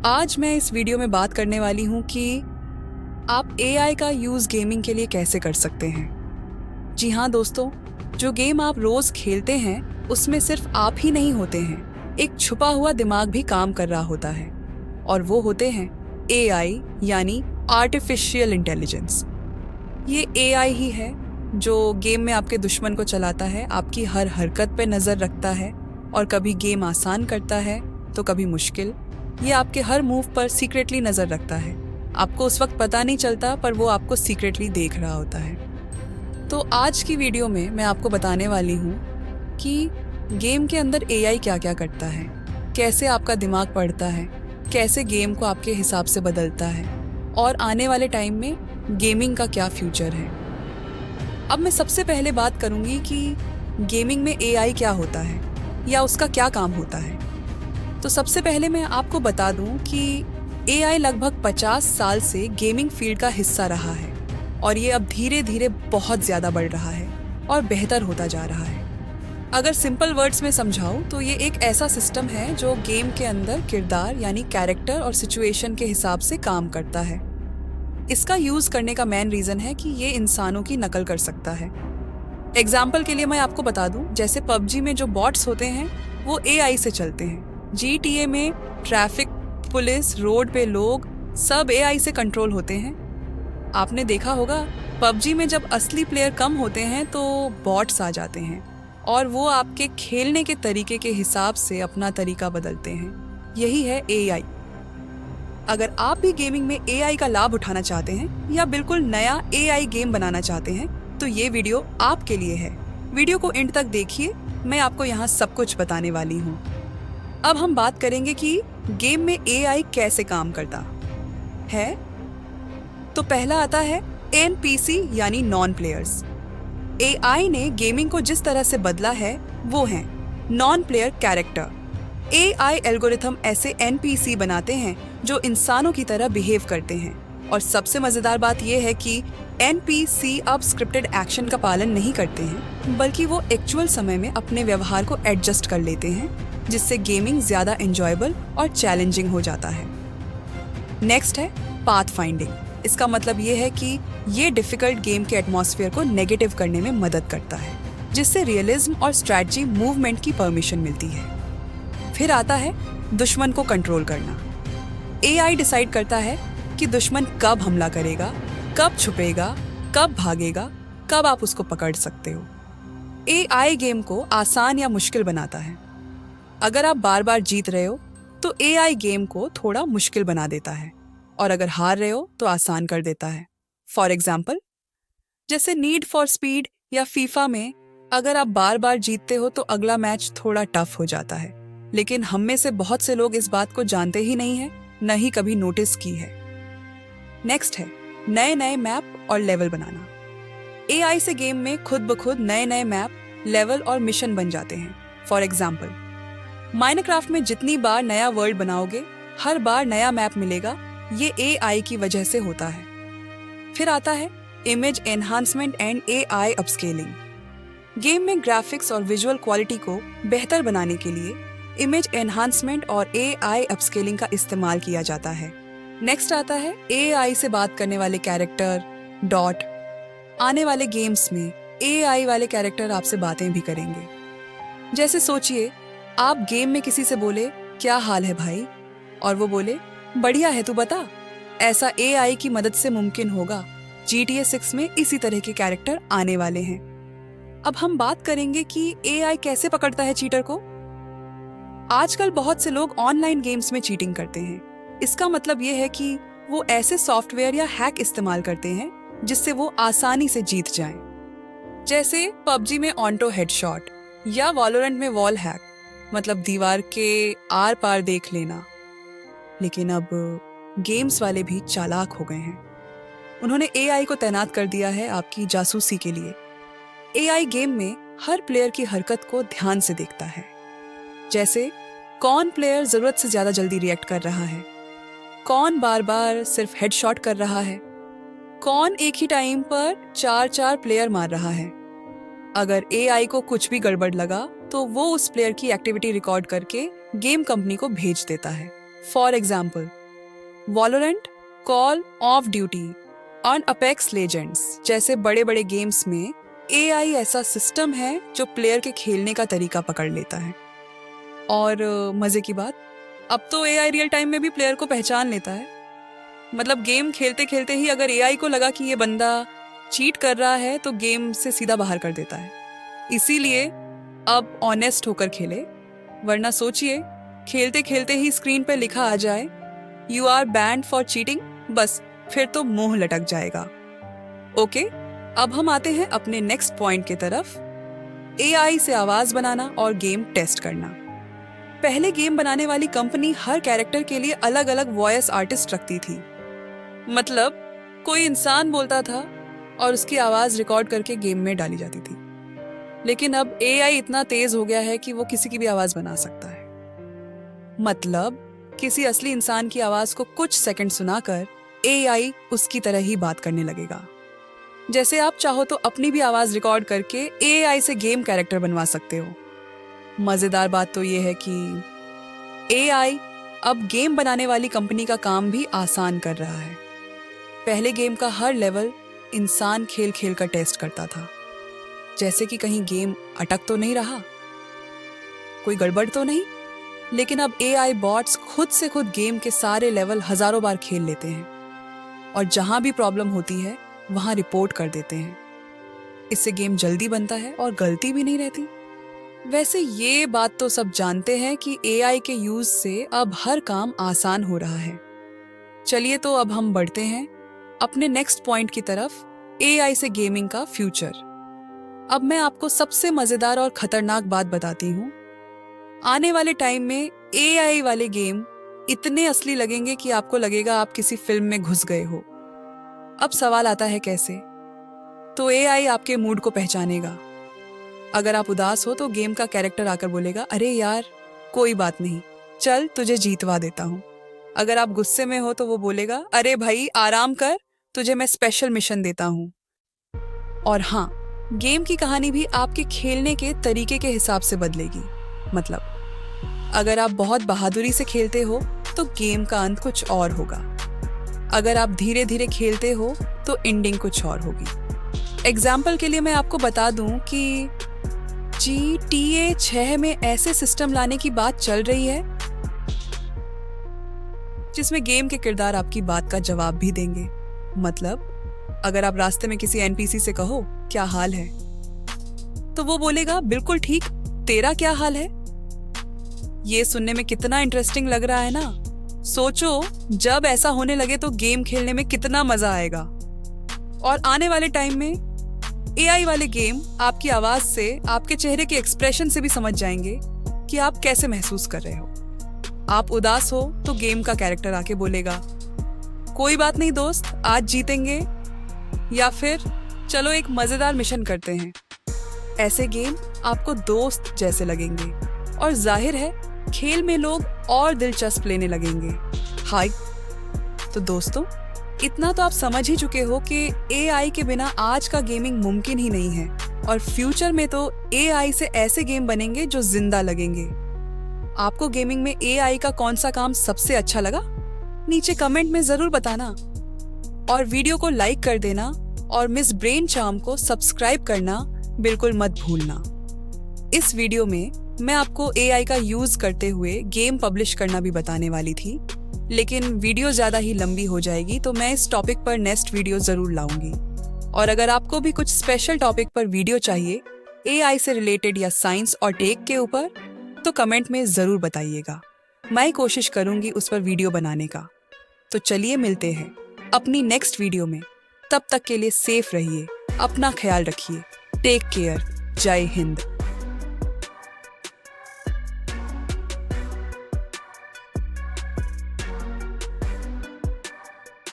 आज मैं इस वीडियो में बात करने वाली हूँ कि आप एआई का यूज़ गेमिंग के लिए कैसे कर सकते हैं। जी हाँ दोस्तों, जो गेम आप रोज़ खेलते हैं उसमें सिर्फ आप ही नहीं होते हैं, एक छुपा हुआ दिमाग भी काम कर रहा होता है और वो होते हैं एआई यानी आर्टिफिशियल इंटेलिजेंस। ये एआई ही है जो गेम में आपके दुश्मन को चलाता है, आपकी हर हरकत पे नज़र रखता है और कभी गेम आसान करता है तो कभी मुश्किल। ये आपके हर मूव पर सीक्रेटली नज़र रखता है। आपको उस वक्त पता नहीं चलता पर वो आपको सीक्रेटली देख रहा होता है। तो आज की वीडियो में मैं आपको बताने वाली हूँ कि गेम के अंदर एआई क्या क्या करता है, कैसे आपका दिमाग पढ़ता है, कैसे गेम को आपके हिसाब से बदलता है और आने वाले टाइम में गेमिंग का क्या फ्यूचर है। अब मैं सबसे पहले बात करूँगी कि गेमिंग में एआई क्या होता है या उसका क्या काम होता है। तो सबसे पहले मैं आपको बता दूं कि एआई लगभग 50 साल से गेमिंग फील्ड का हिस्सा रहा है और ये अब धीरे धीरे बहुत ज़्यादा बढ़ रहा है और बेहतर होता जा रहा है। अगर सिंपल वर्ड्स में समझाऊं तो ये एक ऐसा सिस्टम है जो गेम के अंदर किरदार यानी कैरेक्टर और सिचुएशन के हिसाब से काम करता है। इसका यूज़ करने का मेन रीज़न है कि ये इंसानों की नकल कर सकता है। एग्जाम्पल के लिए मैं आपको बता दूं, जैसे पबजी में जो बॉट्स होते हैं वो एआई से चलते हैं। GTA में ट्रैफिक पुलिस, रोड पे लोग सब एआई से कंट्रोल होते हैं। आपने देखा होगा पबजी में जब असली प्लेयर कम होते हैं तो बॉट्स आ जाते हैं और वो आपके खेलने के तरीके के हिसाब से अपना तरीका बदलते हैं। यही है एआई। अगर आप भी गेमिंग में एआई का लाभ उठाना चाहते हैं या बिल्कुल नया एआई गेम बनाना चाहते हैं तो ये वीडियो आपके लिए है। वीडियो को एंड तक देखिए, मैं आपको यहाँ सब कुछ बताने वाली हूँ। अब हम बात करेंगे कि गेम में एआई कैसे काम करता है। तो पहला आता है एनपीसी यानी नॉन प्लेयर्स। एआई ने गेमिंग को जिस तरह से बदला है वो हैं non player character. AI algorithm ऐसे एनपीसी बनाते हैं जो इंसानों की तरह बिहेव करते हैं और सबसे मजेदार बात यह है कि एनपीसी अब स्क्रिप्टेड एक्शन का पालन नहीं करते हैं, बल्कि वो एक्चुअल समय में अपने व्यवहार को एडजस्ट कर लेते हैं, जिससे गेमिंग ज्यादा एंजॉयबल और चैलेंजिंग हो जाता है। नेक्स्ट है पाथ फाइंडिंग। इसका मतलब ये है कि ये डिफिकल्ट गेम के एटमॉस्फेयर को नेगेटिव करने में मदद करता है, जिससे रियलिज्म और स्ट्रैटेजी मूवमेंट की परमिशन मिलती है। फिर आता है दुश्मन को कंट्रोल करना। एआई डिसाइड करता है कि दुश्मन कब हमला करेगा, कब छुपेगा, कब भागेगा, कब आप उसको पकड़ सकते हो। एआई गेम को आसान या मुश्किल बनाता है। अगर आप बार बार जीत रहे हो तो एआई गेम को थोड़ा मुश्किल बना देता है और अगर हार रहे हो तो आसान कर देता है। फॉर एग्जाम्पल, जैसे नीड फॉर स्पीड या फीफा में अगर आप बार बार जीतते हो तो अगला मैच थोड़ा टफ हो जाता है, लेकिन हम में से बहुत से लोग इस बात को जानते ही नहीं है, न ही कभी नोटिस की है। नेक्स्ट है नए नए मैप और लेवल बनाना। एआई से गेम में खुद ब खुद नए नए मैप, लेवल और मिशन बन जाते हैं। फॉर एग्जाम्पल, माइनक्राफ्ट में जितनी बार नया वर्ल्ड बनाओगे हर बार नया मैप मिलेगा। ये एआई की वजह से होता है। फिर आता है image enhancement and AI upscaling. Game में ग्राफिक्स और विजुअल क्वालिटी को बेहतर बनाने के लिए इमेज एनहांसमेंट और एआई अपस्केलिंग का इस्तेमाल किया जाता है। नेक्स्ट आता है एआई से बात करने वाले कैरेक्टर डॉट। आने वाले गेम्स में एआई वाले कैरेक्टर आपसे बातें भी करेंगे। जैसे सोचिए आप गेम में किसी से बोले क्या हाल है भाई, और वो बोले बढ़िया है तू बता। ऐसा एआई की मदद से मुमकिन होगा। GTA 6 में इसी तरह के कैरेक्टर आने वाले हैं। अब हम बात करेंगे कि एआई कैसे पकड़ता है चीटर को। आजकल बहुत से लोग ऑनलाइन गेम्स में चीटिंग करते हैं। इसका मतलब ये है कि वो ऐसे सॉफ्टवेयर या हैक इस्तेमाल करते हैं जिससे वो आसानी से जीत जाएं। जैसे पबजी में ऑटो हेडशॉट या वॉलोरेंट में वॉल हैक, मतलब दीवार के आर पार देख लेना। लेकिन अब गेम्स वाले भी चालाक हो गए हैं। उन्होंने एआई को तैनात कर दिया है आपकी जासूसी के लिए। एआई गेम में हर प्लेयर की हरकत को ध्यान से देखता है, जैसे कौन प्लेयर जरूरत से ज्यादा जल्दी रिएक्ट कर रहा है, कौन बार बार सिर्फ हेडशॉट कर रहा है, कौन एक ही टाइम पर 4 प्लेयर मार रहा है। अगर एआई को कुछ भी गड़बड़ लगा तो वो उस प्लेयर की एक्टिविटी रिकॉर्ड करके गेम कंपनी को भेज देता है। For example, Valorant, call of duty और अपेक्स लेजेंड्स जैसे बड़े बड़े गेम्स में एआई ऐसा सिस्टम है जो प्लेयर के खेलने का तरीका पकड़ लेता है। और मजे की बात, अब तो एआई रियल टाइम में भी प्लेयर को पहचान लेता है। मतलब गेम खेलते खेलते ही अगर एआई को लगा कि ये बंदा चीट कर रहा है तो गेम से सीधा बाहर कर देता है। इसीलिए अब ऑनेस्ट होकर खेले, वरना सोचिए खेलते खेलते ही स्क्रीन पर लिखा आ जाए you are banned for cheating, बस फिर तो मुंह लटक जाएगा। ओके, अब हम आते हैं अपने नेक्स्ट पॉइंट की तरफ, एआई से आवाज बनाना और गेम टेस्ट करना। पहले गेम बनाने वाली कंपनी हर कैरेक्टर के लिए अलग अलग वॉइस आर्टिस्ट रखती थी। मतलब कोई इंसान बोलता था और उसकी आवाज रिकॉर्ड करके गेम में डाली जाती थी। लेकिन अब एआई इतना तेज हो गया है कि वो किसी की भी आवाज बना सकता है। मतलब किसी असली इंसान की आवाज को कुछ सेकंड सुनाकर एआई उसकी तरह ही बात करने लगेगा। जैसे आप चाहो तो अपनी भी आवाज रिकॉर्ड करके एआई से गेम कैरेक्टर बनवा सकते हो। मजेदार बात तो ये है कि एआई अब गेम बनाने वाली कंपनी का काम भी आसान कर रहा है। पहले गेम का हर लेवल इंसान खेल खेल कर टेस्ट करता था, जैसे कि कहीं गेम अटक तो नहीं रहा, कोई गड़बड़ तो नहीं। लेकिन अब एआई बॉट्स खुद से खुद गेम के सारे लेवल हजारों बार खेल लेते हैं और जहां भी प्रॉब्लम होती है वहां रिपोर्ट कर देते हैं। इससे गेम जल्दी बनता है और गलती भी नहीं रहती। वैसे ये बात तो सब जानते हैं कि एआई के यूज से अब हर काम आसान हो रहा है। चलिए तो अब हम बढ़ते हैं अपने नेक्स्ट पॉइंट की तरफ, एआई से गेमिंग का फ्यूचर। अब मैं आपको सबसे मजेदार और खतरनाक बात बताती हूँ। आने वाले टाइम में एआई वाले गेम इतने असली लगेंगे कि आपको लगेगा आप किसी फिल्म में घुस गए हो। अब सवाल आता है कैसे? तो एआई आपके मूड को पहचानेगा। अगर आप उदास हो तो गेम का कैरेक्टर आकर बोलेगा, अरे यार कोई बात नहीं, चल तुझे जीतवा देता हूँ। अगर आप गुस्से में हो तो वो बोलेगा, अरे भाई आराम कर, तुझे मैं स्पेशल मिशन देता हूँ। और हाँ, गेम की कहानी भी आपके खेलने के तरीके के हिसाब से बदलेगी। मतलब अगर आप बहुत बहादुरी से खेलते हो तो गेम का अंत कुछ और होगा। अगर आप धीरे धीरे खेलते हो तो एंडिंग कुछ और होगी। एग्जाम्पल के लिए मैं आपको बता दूं कि GTA 6 में ऐसे सिस्टम लाने की बात चल रही है जिसमें गेम के किरदार आपकी बात का जवाब भी देंगे। मतलब अगर आप रास्ते में किसी एनपीसी से कहो क्या हाल है, तो वो बोलेगा बिल्कुल ठीक, तेरा क्या हाल है। ये सुनने में कितना इंटरेस्टिंग लग रहा है ना। सोचो जब ऐसा होने लगे तो गेम खेलने में कितना मजा आएगा। और आने वाले टाइम में एआई वाले गेम आपकी आवाज से, आपके चेहरे के एक्सप्रेशन से भी समझ जाएंगे कि आप कैसे महसूस कर रहे हो। आप उदास हो तो गेम का कैरेक्टर आके बोलेगा, कोई बात नहीं दोस्त, आज जीतेंगे, या फिर चलो एक मजेदार मिशन करते हैं। ऐसे गेम आपको दोस्त जैसे लगेंगे और जाहिर है खेल में लोग और दिलचस्प लेने लगेंगे। हाय तो दोस्तों, इतना तो आप समझ ही चुके हो कि एआई के बिना आज का गेमिंग मुमकिन ही नहीं है। और फ्यूचर में तो एआई से ऐसे गेम बनेंगे जो जिंदा लगेंगे। आपको गेमिंग में एआई का कौन सा काम सबसे अच्छा लगा? नीचे कमेंट में जरूर बताना और वीडियो को लाइक कर देना और मिस ब्रेन चार्म को सब्सक्राइब करना बिल्कुल मत भूलना। इस वीडियो में मैं आपको एआई का यूज करते हुए गेम पब्लिश करना भी बताने वाली थी, लेकिन वीडियो ज्यादा ही लंबी हो जाएगी, तो मैं इस टॉपिक पर नेक्स्ट वीडियो जरूर लाऊंगी। और अगर आपको भी कुछ स्पेशल टॉपिक पर वीडियो चाहिए एआई से रिलेटेड या साइंस और टेक के ऊपर, तो कमेंट में जरूर बताइएगा। मैं कोशिश करूंगी उस पर वीडियो बनाने का। तो चलिए मिलते हैं अपनी नेक्स्ट वीडियो में। तब तक के लिए सेफ रहिए, अपना ख्याल रखिए। Take care. जय हिंद।